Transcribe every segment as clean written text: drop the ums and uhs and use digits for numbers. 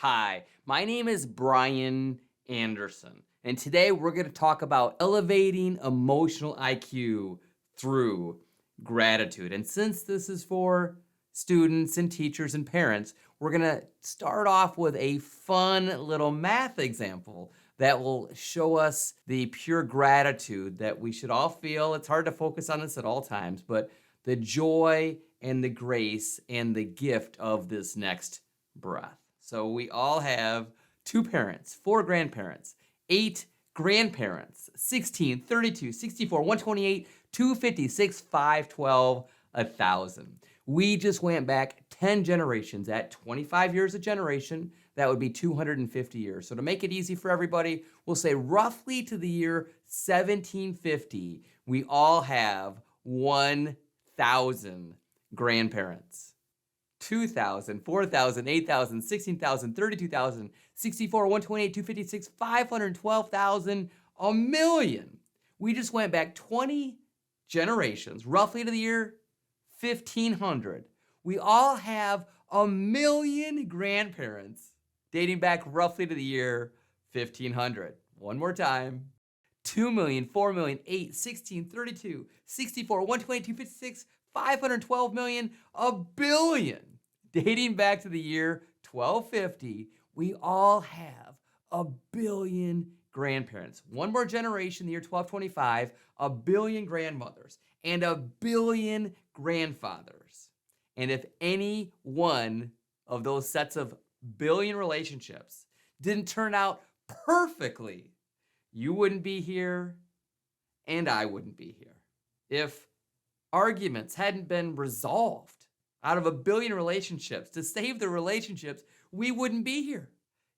Hi, my name is Brian Anderson, and today we're going to talk about elevating emotional IQ through gratitude. And since this is for students and teachers and parents, we're going to start off with a fun little math example that will show us the pure gratitude that we should all feel. It's hard to focus on this at all times, but the joy and the grace and the gift of this next breath. So we all have 2 parents, 4 grandparents, 8 grandparents, 16, 32, 64, 128, 256, 512, 1,000. We just went back 10 generations. At 25 years a generation, that would be 250 years. So to make it easy for everybody, we'll say roughly to the year 1750, we all have 1,000 grandparents. 2,000, 4,000, 8,000, 16,000, 32,000, 64, 128, 256, 512,000, a million. We just went back 20 generations, roughly to the year 1500. We all have a million grandparents dating back roughly to the year 1500. One more time. 2 million, 4 million, 8, 16, 32, 64, 128, 256, 512 million, a billion. Dating back to the year 1250, we all have a billion grandparents. One more generation, the year 1225, a billion grandmothers and a billion grandfathers. And if any one of those sets of billion relationships didn't turn out perfectly, you wouldn't be here and I wouldn't be here. If arguments hadn't been resolved out of a billion relationships to save the relationships, we wouldn't be here.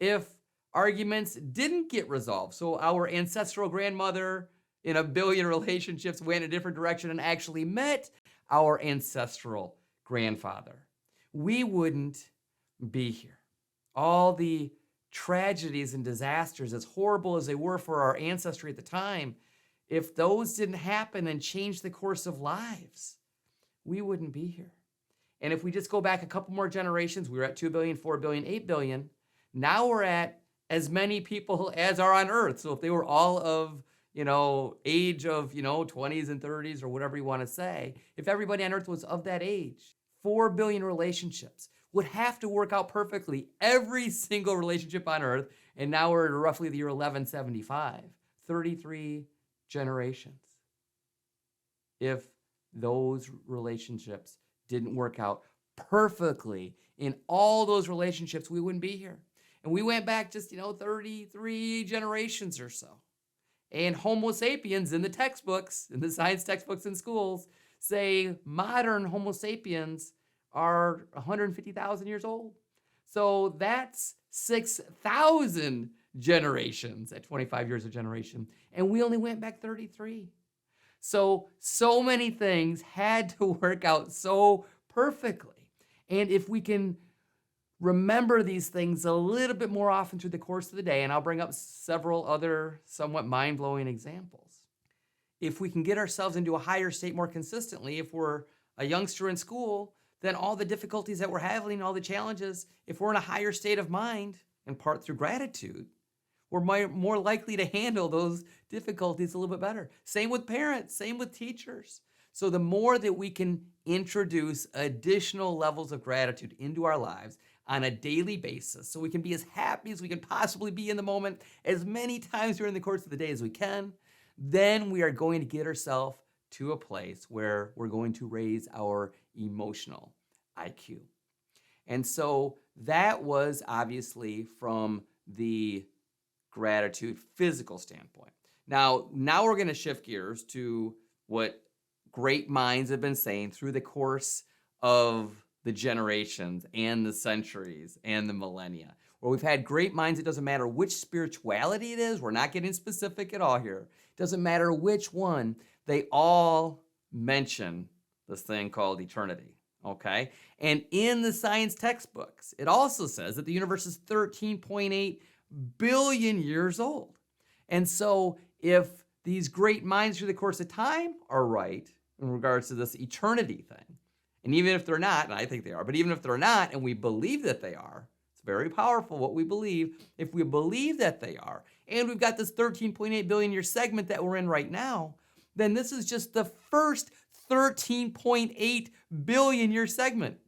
If arguments didn't get resolved, so our ancestral grandmother in a billion relationships went a different direction and actually met our ancestral grandfather, we wouldn't be here. All the tragedies and disasters, as horrible as they were for our ancestry at the time, if those didn't happen and change the course of lives, we wouldn't be here. And if we just go back a couple more generations, we were at 2 billion, 4 billion, 8 billion. Now we're at as many people as are on Earth. So if they were all of, age of, 20s and 30s or whatever you want to say, if everybody on Earth was of that age, 4 billion relationships would have to work out perfectly, every single relationship on Earth. And now we're at roughly the year 1175, 33 generations. If those relationships didn't work out perfectly in all those relationships, we wouldn't be here. And we went back just, 33 generations or so. And Homo sapiens in the textbooks, in the science textbooks in schools, say modern Homo sapiens are 150,000 years old. So that's 6,000 generations at 25 years a generation. And we only went back 33. So many things had to work out so perfectly. And if we can remember these things a little bit more often through the course of the day, and I'll bring up several other somewhat mind-blowing examples. If we can get ourselves into a higher state more consistently, if we're a youngster in school, then all the difficulties that we're having, all the challenges, if we're in a higher state of mind, in part through gratitude, we're more likely to handle those difficulties a little bit better. Same with parents, same with teachers. So the more that we can introduce additional levels of gratitude into our lives on a daily basis, so we can be as happy as we can possibly be in the moment as many times during the course of the day as we can, then we are going to get ourselves to a place where we're going to raise our emotional IQ. And so that was obviously from the gratitude physical standpoint. Now we're going to shift gears to what great minds have been saying through the course of the generations and the centuries and the millennia, where we've had great minds. It doesn't matter which spirituality it is. We're not getting specific at all here. It doesn't matter which one. They all mention this thing called eternity. Okay. And in the science textbooks, it also says that the universe is 13.8 billion years old. And so if these great minds through the course of time are right in regards to this eternity thing, and even if they're not, and I think they are, but even if they're not, and we believe that they are, it's very powerful what we believe, if we believe that they are, and we've got this 13.8 billion year segment that we're in right now, then this is just the first 13.8 billion year segment.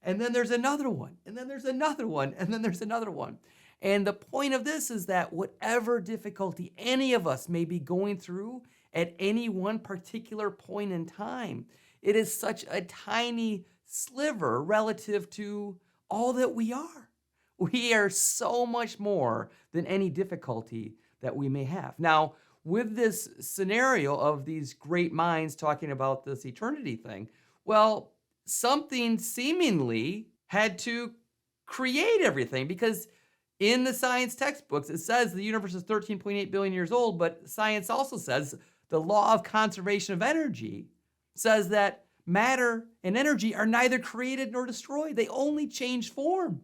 And then there's another one, and then there's another one, and then there's another one. And the point of this is that whatever difficulty any of us may be going through at any one particular point in time, it is such a tiny sliver relative to all that we are. We are so much more than any difficulty that we may have. Now, with this scenario of these great minds talking about this eternity thing, well, something seemingly had to create everything, because in the science textbooks, it says the universe is 13.8 billion years old, but science also says the law of conservation of energy says that matter and energy are neither created nor destroyed. They only change form.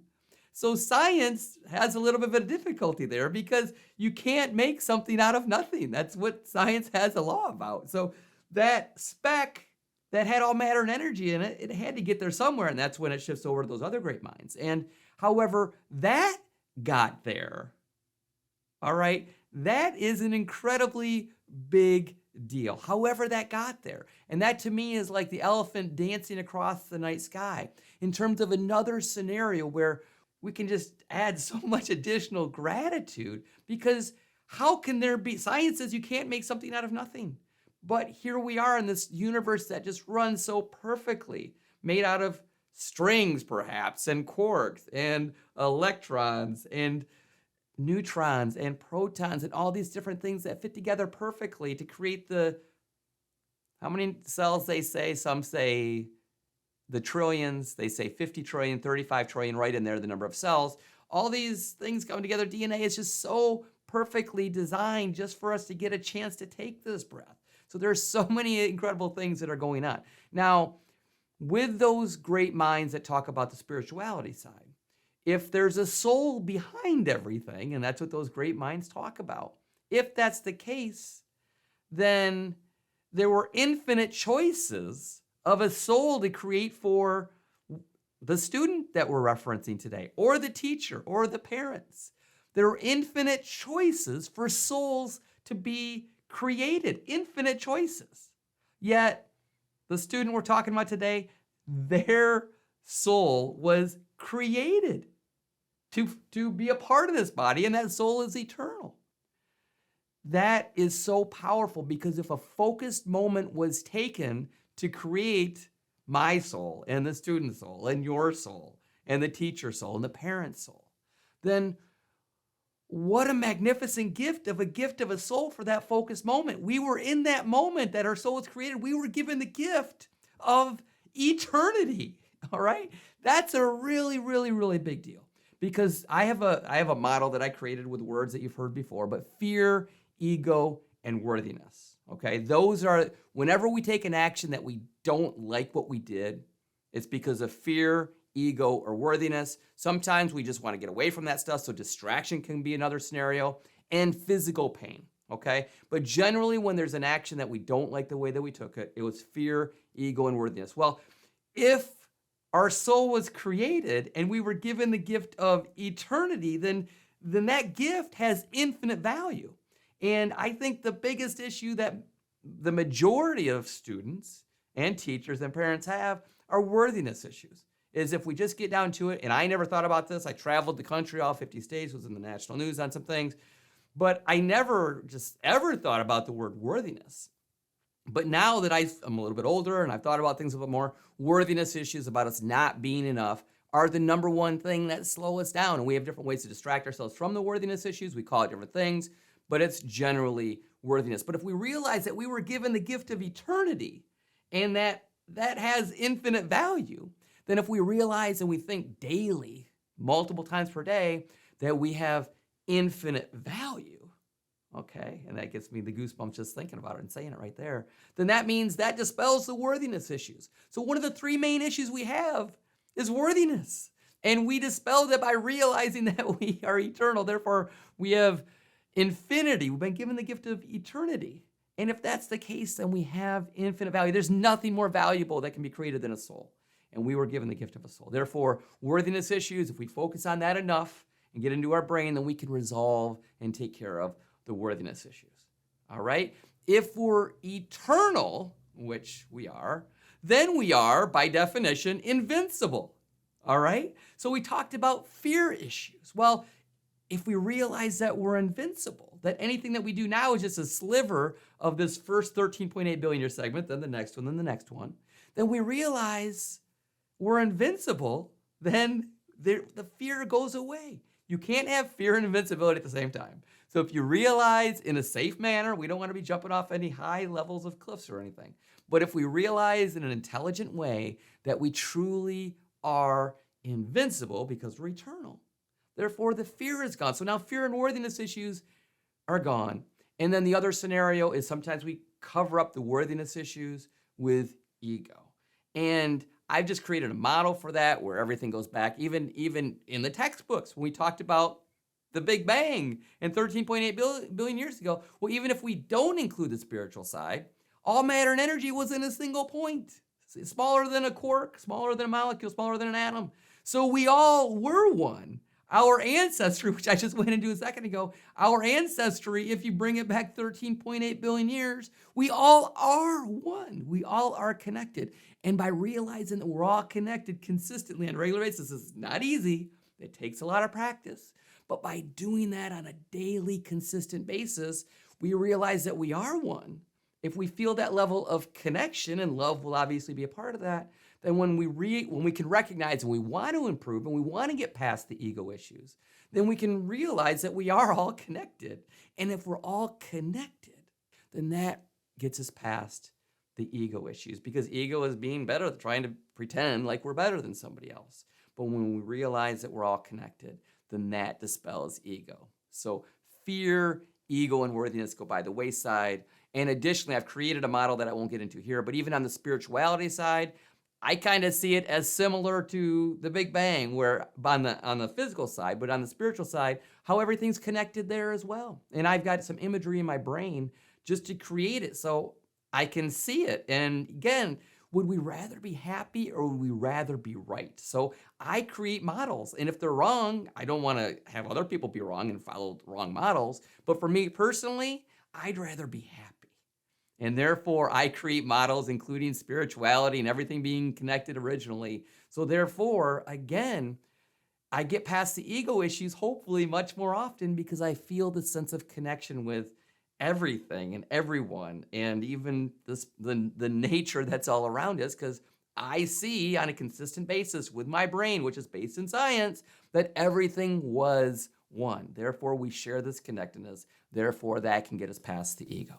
So science has a little bit of a difficulty there, because you can't make something out of nothing. That's what science has a law about. So that speck that had all matter and energy in it, it had to get there somewhere, and that's when it shifts over to those other great minds. And however that got there, all right, that is an incredibly big deal. However that got there. And that to me is like the elephant dancing across the night sky in terms of another scenario where we can just add so much additional gratitude, because how can there be, science says you can't make something out of nothing. But here we are in this universe that just runs so perfectly, made out of strings perhaps, and quarks, and electrons, and neutrons, and protons, and all these different things that fit together perfectly to create the, how many cells they say? Some say the trillions, they say 50 trillion, 35 trillion, right in there, the number of cells. All these things come together. DNA is just so perfectly designed just for us to get a chance to take this breath. So there's so many incredible things that are going on. Now, with those great minds that talk about the spirituality side, if there's a soul behind everything, and that's what those great minds talk about, if that's the case, then there were infinite choices of a soul to create for the student that we're referencing today, or the teacher, or the parents. There are infinite choices for souls to be created, infinite choices. Yet, the student we're talking about today, their soul was created to be a part of this body, and that soul is eternal. That is so powerful, because if a focused moment was taken to create my soul, and the student's soul, and your soul, and the teacher's soul, and the parent's soul, then what a magnificent gift of a soul for that focused moment. We were in that moment that our soul was created. We were given the gift of eternity, all right? That's a really, really, really big deal, because I have a model that I created with words that you've heard before, but fear, ego, and worthiness, okay? Those are, whenever we take an action that we don't like what we did, it's because of fear, ego, or worthiness. Sometimes we just want to get away from that stuff, so distraction can be another scenario, and physical pain, okay? But generally, when there's an action that we don't like the way that we took it, it was fear, ego, and worthiness. Well, if our soul was created and we were given the gift of eternity, then that gift has infinite value. And I think the biggest issue that the majority of students and teachers and parents have are worthiness issues. Is if we just get down to it, and I never thought about this. I traveled the country, all 50 states, was in the national news on some things, but I never just ever thought about the word worthiness. But now that I'm a little bit older and I've thought about things a bit more, worthiness issues about us not being enough are the number one thing that slow us down. And we have different ways to distract ourselves from the worthiness issues. We call it different things, but it's generally worthiness. But if we realize that we were given the gift of eternity, and that has infinite value, then if we realize and we think daily, multiple times per day, that we have infinite value, okay, and that gets me the goosebumps just thinking about it and saying it right there, then that means that dispels the worthiness issues. So one of the three main issues we have is worthiness. And we dispelled it by realizing that we are eternal. Therefore, we have infinity. We've been given the gift of eternity. And if that's the case, then we have infinite value. There's nothing more valuable that can be created than a soul. and we were given the gift of a soul. Therefore, worthiness issues, if we focus on that enough and get into our brain, then we can resolve and take care of the worthiness issues. All right? If we're eternal, which we are, then we are, by definition, invincible. All right? So we talked about fear issues. Well, if we realize that we're invincible, that anything that we do now is just a sliver of this first 13.8 billion year segment, then the next one, then the next one, then we realize we're invincible, then the fear goes away. You can't have fear and invincibility at the same time. So if you realize in a safe manner, we don't want to be jumping off any high levels of cliffs or anything, but if we realize in an intelligent way that we truly are invincible because we're eternal, therefore the fear is gone. So now fear and worthiness issues are gone. And then the other scenario is sometimes we cover up the worthiness issues with ego. And I've just created a model for that where everything goes back, even in the textbooks when we talked about the Big Bang and 13.8 billion years ago. Well, even if we don't include the spiritual side, all matter and energy was in a single point. It's smaller than a quark, smaller than a molecule, smaller than an atom. So we all were one. Our ancestry, which I just went into a second ago, our ancestry, if you bring it back 13.8 billion years, we all are one. We all are connected. And by realizing that we're all connected consistently on a regular basis, this is not easy. It takes a lot of practice. But by doing that on a daily, consistent basis, we realize that we are one. If we feel that level of connection, and love will obviously be a part of that, then when we can recognize and we want to improve and we want to get past the ego issues, then we can realize that we are all connected. And if we're all connected, then that gets us past the ego issues, because ego is being better, trying to pretend like we're better than somebody else. But when we realize that we're all connected, then that dispels ego. So fear, ego, and worthiness go by the wayside. And additionally, I've created a model that I won't get into here, but even on the spirituality side, I kind of see it as similar to the Big Bang, where on the physical side, but on the spiritual side, how everything's connected there as well. And I've got some imagery in my brain just to create it so I can see it. And again, would we rather be happy or would we rather be right? So I create models, and if they're wrong, I don't want to have other people be wrong and follow the wrong models. But for me personally, I'd rather be happy. And therefore, I create models, including spirituality and everything being connected originally. So therefore, again, I get past the ego issues, hopefully much more often, because I feel the sense of connection with everything and everyone, and even the nature that's all around us, because I see on a consistent basis with my brain, which is based in science, that everything was one. Therefore, we share this connectedness. Therefore, that can get us past the ego.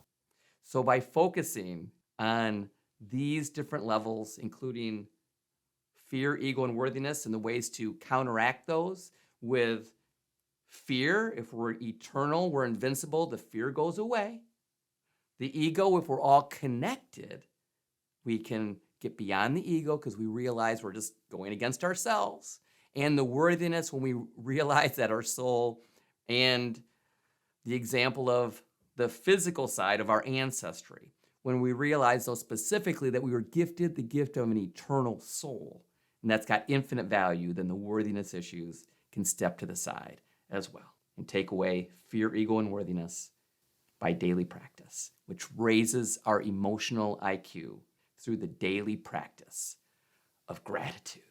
So by focusing on these different levels, including fear, ego, and worthiness, and the ways to counteract those with fear, if we're eternal, we're invincible, the fear goes away. The ego, if we're all connected, we can get beyond the ego because we realize we're just going against ourselves. And the worthiness, when we realize that our soul, and the example of the physical side of our ancestry, when we realize, though, specifically that we were gifted the gift of an eternal soul, and that's got infinite value, then the worthiness issues can step to the side as well and take away fear, ego, and worthiness by daily practice, which raises our emotional IQ through the daily practice of gratitude.